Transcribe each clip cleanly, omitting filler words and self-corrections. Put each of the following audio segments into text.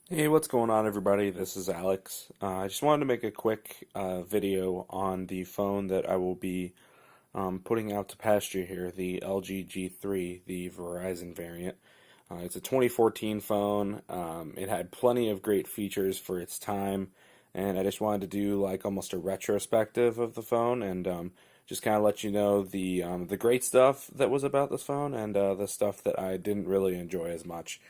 Hey, what's going on, everybody? This is Alex. I just wanted to make a quick video on the phone that I will be putting out to pasture here, the LG G3, the Verizon variant. It's a 2014 phone. It had plenty of great features for its time, and I just wanted to do like almost a retrospective of the phone and just kind of let you know the great stuff that was about this phone and the stuff that I didn't really enjoy as much.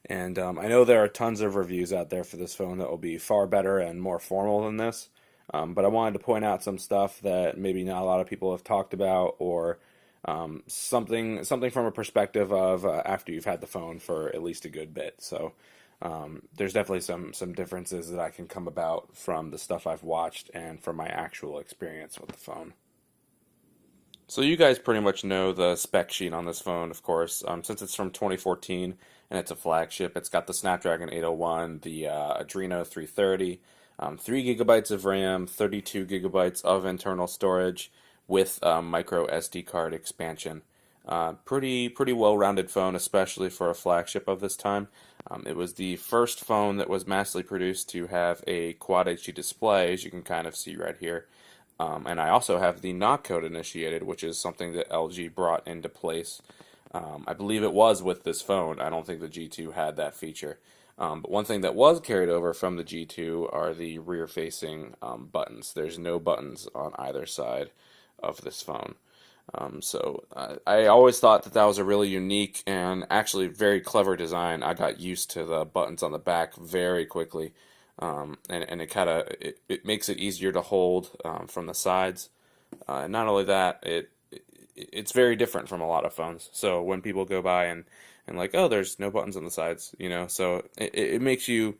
And I know there are tons of reviews out there for this phone that will be far better and more formal than this. But I wanted to point out some stuff that maybe not a lot of people have talked about, or something from a perspective of after you've had the phone for at least a good bit. So there's definitely some differences that I can come about from the stuff I've watched and from my actual experience with the phone. So you guys pretty much know the spec sheet on this phone, of course. Since it's from 2014 and it's a flagship, it's got the Snapdragon 801, the Adreno 330, 3 gigabytes of RAM, 32 gigabytes of internal storage with micro SD card expansion. Pretty well-rounded phone, especially for a flagship of this time. It was the first phone that was massively produced to have a Quad HD display, as you can kind of see right here. And I also have the knock code initiated, which is something that LG brought into place. I believe it was with this phone. I don't think the G2 had that feature. But one thing that was carried over from the G2 are the rear-facing buttons. There's no buttons on either side of this phone. I always thought that that was a really unique and actually very clever design. I got used to the buttons on the back very quickly. And it makes it easier to hold from the sides. Not only that, it's very different from a lot of phones. So when people go by and like, oh, there's no buttons on the sides, so it makes you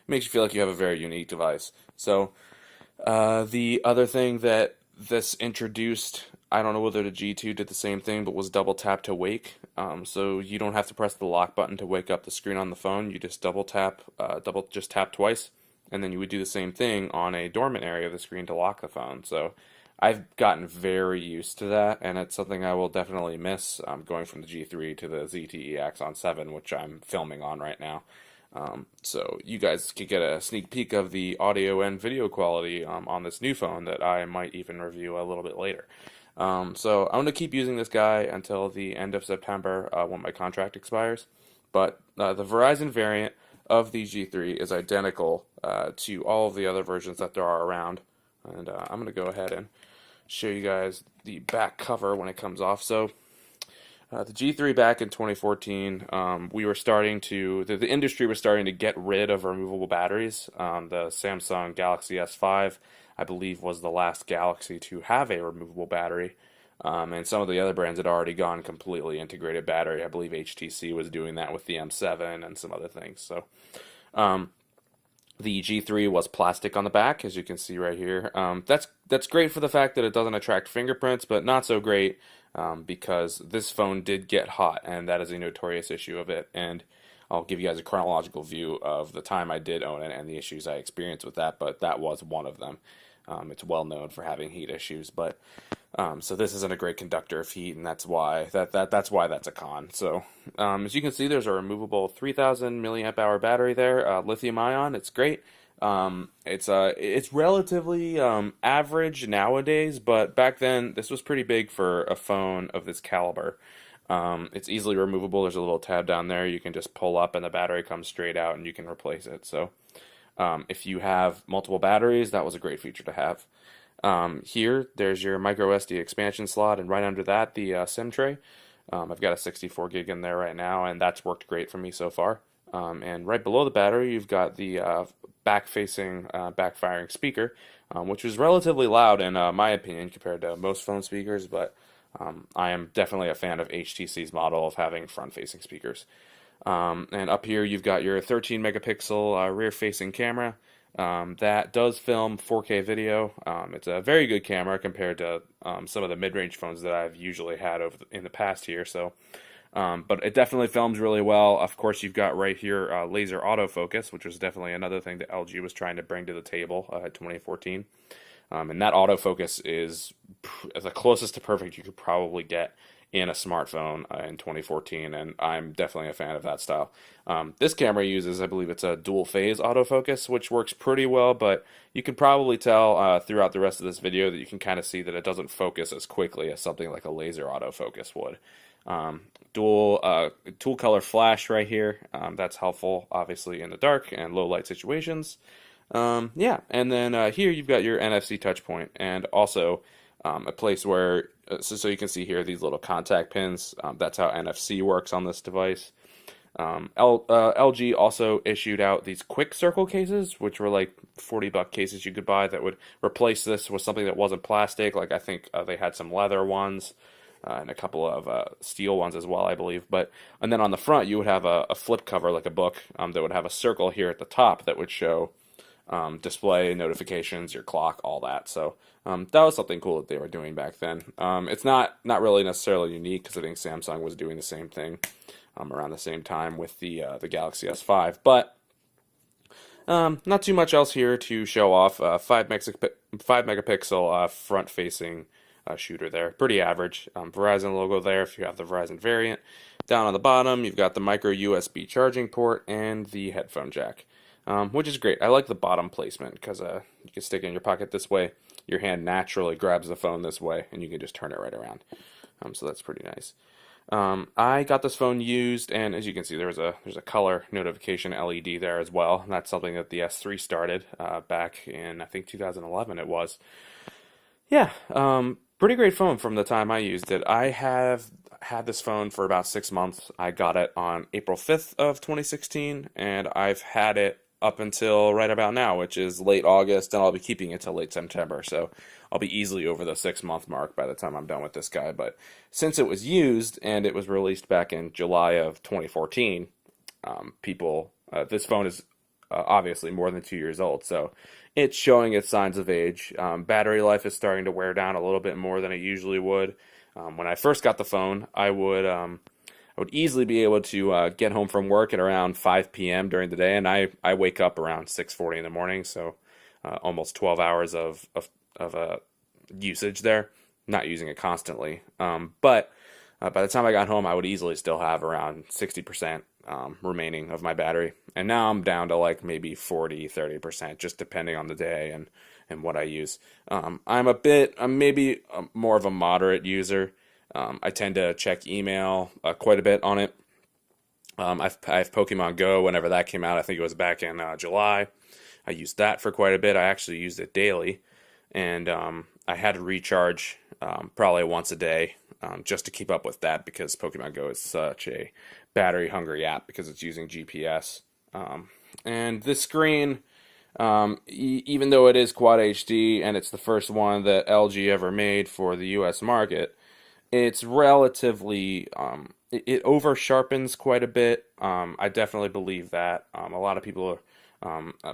feel like you have a very unique device. So the other thing that this introduced, I don't know whether the G2 did the same thing, but was double tap to wake. So you don't have to press the lock button to wake up the screen on the phone. You just just tap twice, and then you would do the same thing on a dormant area of the screen to lock the phone. So I've gotten very used to that, and it's something I will definitely miss going from the G3 to the ZTE Axon 7, which I'm filming on right now. So you guys could get a sneak peek of the audio and video quality on this new phone that I might even review a little bit later. So I'm going to keep using this guy until the end of September when my contract expires. But the Verizon variant of the G3 is identical to all of the other versions that there are around. And I'm going to go ahead and show you guys the back cover when it comes off. So the G3 back in 2014, we were starting to, the industry was starting to get rid of removable batteries. The Samsung Galaxy S5, I believe, was the last Galaxy to have a removable battery. And some of the other brands had already gone completely integrated battery. I believe HTC was doing that with the M7 and some other things. So the G3 was plastic on the back, as you can see right here. That's great for the fact that it doesn't attract fingerprints, but not so great because this phone did get hot, and that is a notorious issue of it. And I'll give you guys a chronological view of the time I did own it and the issues I experienced with that, but that was one of them. It's well known for having heat issues, but so this isn't a great conductor of heat, and that's why that's why that's a con. So as you can see, there's a removable 3,000 milliamp hour battery there, lithium ion. It's great. It's relatively average nowadays, but back then this was pretty big for a phone of this caliber. It's easily removable. There's a little tab down there you can just pull up, and the battery comes straight out, and you can replace it. So if you have multiple batteries, that was a great feature to have. Here, there's your micro SD expansion slot, and right under that, the SIM tray. I've got a 64 gig in there right now, and that's worked great for me so far. And right below the battery, you've got the back-facing, back-firing speaker, which was relatively loud in my opinion compared to most phone speakers, but I am definitely a fan of HTC's model of having front-facing speakers. And up here, you've got your 13 megapixel rear-facing camera. That does film 4K video. It's a very good camera compared to some of the mid-range phones that I've usually had in the past here. So, but it definitely films really well. Of course, you've got right here laser autofocus, which was definitely another thing that LG was trying to bring to the table in 2014. And that autofocus is the closest to perfect you could probably get in a smartphone in 2014, and I'm definitely a fan of that style. This camera uses, I believe it's a dual phase autofocus, which works pretty well, but you can probably tell throughout the rest of this video that you can kind of see that it doesn't focus as quickly as something like a laser autofocus would. Um, dual color flash right here. That's helpful, obviously, in the dark and low light situations. Yeah, and then here you've got your NFC touch point, and also a place where, so you can see here these little contact pins. That's how NFC works on this device. LG also issued out these quick circle cases, which were like $40 cases you could buy that would replace this with something that wasn't plastic. Like I think they had some leather ones. And a couple of steel ones as well, I believe. And then on the front, you would have a flip cover like a book that would have a circle here at the top that would show display notifications, your clock, all that. So that was something cool that they were doing back then. It's not really necessarily unique because I think Samsung was doing the same thing around the same time with the Galaxy S5. But not too much else here to show off. 5 megapixel front-facing shooter there. Pretty average. Verizon logo there if you have the Verizon variant. Down on the bottom, you've got the micro USB charging port and the headphone jack, which is great. I like the bottom placement because you can stick it in your pocket this way. Your hand naturally grabs the phone this way, and you can just turn it right around. So that's pretty nice. I got this phone used, and as you can see, there's a color notification LED there as well. And that's something that the S3 started back in, I think, 2011 it was. Yeah, pretty great phone from the time I used it. I have had this phone for about 6 months. I got it on April 5th of 2016, and I've had it up until right about now, which is late August, and I'll be keeping it till late September. So I'll be easily over the 6 month mark by the time I'm done with this guy. But since it was used and it was released back in July of 2014, this phone is obviously more than 2 years old, so it's showing its signs of age. Battery life is starting to wear down a little bit more than it usually would. When I first got the phone, I would easily be able to get home from work at around 5 p.m. during the day, and I wake up around 6:40 in the morning, so almost 12 hours of usage there. Not using it constantly, but by the time I got home, I would easily still have around 60% remaining of my battery. And now I'm down to like maybe 40-30%, just depending on the day and what I use. I'm maybe more of a moderate user. I tend to check email quite a bit on it. I have Pokemon Go whenever that came out. I think it was back in July. I used that for quite a bit. I actually used it daily. And I had to recharge probably once a day just to keep up with that because Pokemon Go is such a battery-hungry app because it's using GPS. And this screen, even though it is Quad HD and it's the first one that LG ever made for the US market, it's relatively, it over sharpens quite a bit. I definitely believe that. A lot of people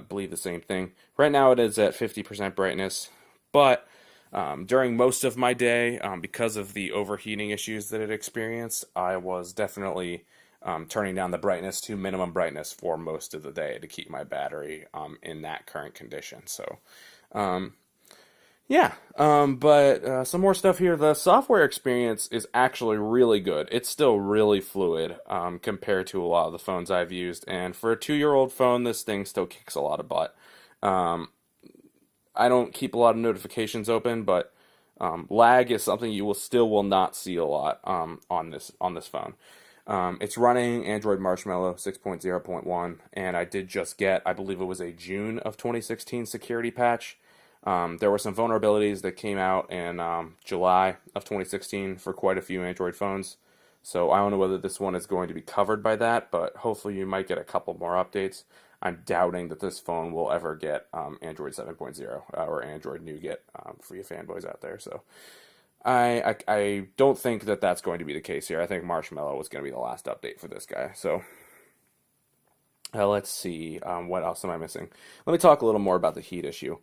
believe the same thing. Right now it is at 50% brightness, but during most of my day, because of the overheating issues that it experienced, I was definitely turning down the brightness to minimum brightness for most of the day to keep my battery in that current condition. So, yeah, but some more stuff here. The software experience is actually really good. It's still really fluid compared to a lot of the phones I've used. And for a 2-year-old phone, this thing still kicks a lot of butt. I don't keep a lot of notifications open, but lag is something you will not see a lot on this phone. It's running Android Marshmallow 6.0.1, and I did just get, I believe it was a June of 2016 security patch. There were some vulnerabilities that came out in July of 2016 for quite a few Android phones. So I don't know whether this one is going to be covered by that, but hopefully you might get a couple more updates. I'm doubting that this phone will ever get Android 7.0 or Android Nougat for you fanboys out there. So I don't think that that's going to be the case here. I think Marshmallow was going to be the last update for this guy. So let's see, what else am I missing? Let me talk a little more about the heat issue.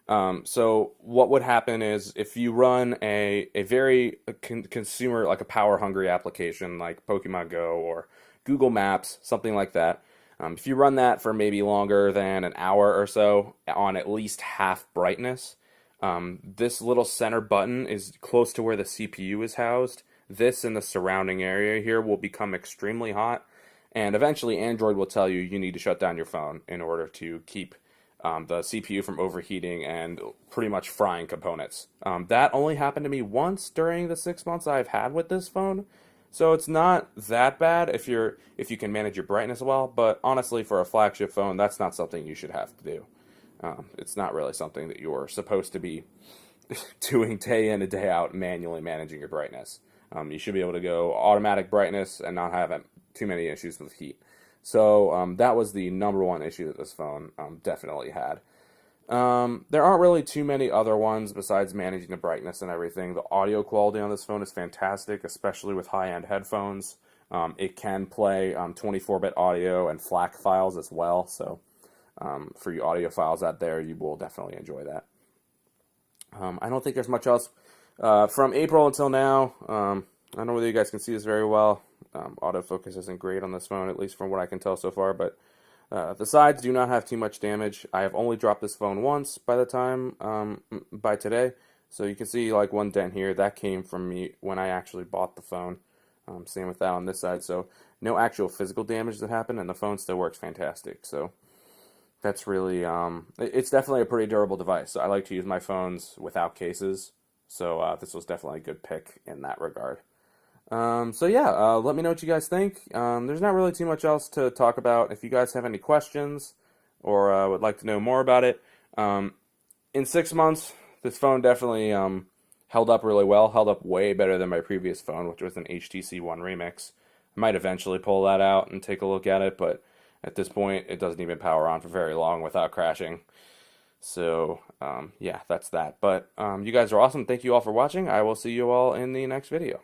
So what would happen is if you run a very consumer, like a power hungry application like Pokemon Go or Google Maps, something like that, if you run that for maybe longer than an hour or so on at least half brightness, this little center button is close to where the CPU is housed. this and the surrounding area here will become extremely hot, and eventually Android will tell you you need to shut down your phone in order to keep the CPU from overheating and pretty much frying components. That only happened to me once during the 6 months I've had with this phone, so it's not that bad if you can manage your brightness well. But honestly, for a flagship phone, that's not something you should have to do. It's not really something that you're supposed to be doing day in and day out, manually managing your brightness. You should be able to go automatic brightness and not have too many issues with heat. So that was the number one issue that this phone definitely had. There aren't really too many other ones besides managing the brightness and everything. The audio quality on this phone is fantastic, especially with high-end headphones. It can play 24-bit audio and FLAC files as well, so for you audiophiles out there, you will definitely enjoy that. I don't think there's much else. From April until now, I don't know whether you guys can see this very well. Autofocus isn't great on this phone, at least from what I can tell so far, but the sides do not have too much damage. I have only dropped this phone once by today, so you can see like one dent here. That came from me when I actually bought the phone. Same with that on this side, so no actual physical damage that happened, and the phone still works fantastic. So that's really, it's definitely a pretty durable device. I like to use my phones without cases, so this was definitely a good pick in that regard. So yeah, let me know what you guys think. There's not really too much else to talk about. If you guys have any questions or would like to know more about it, in 6 months, this phone definitely held up really well, held up way better than my previous phone, which was an HTC One Remix. I might eventually pull that out and take a look at it, but at this point, it doesn't even power on for very long without crashing. So, yeah, that's that. But you guys are awesome. Thank you all for watching. I will see you all in the next video.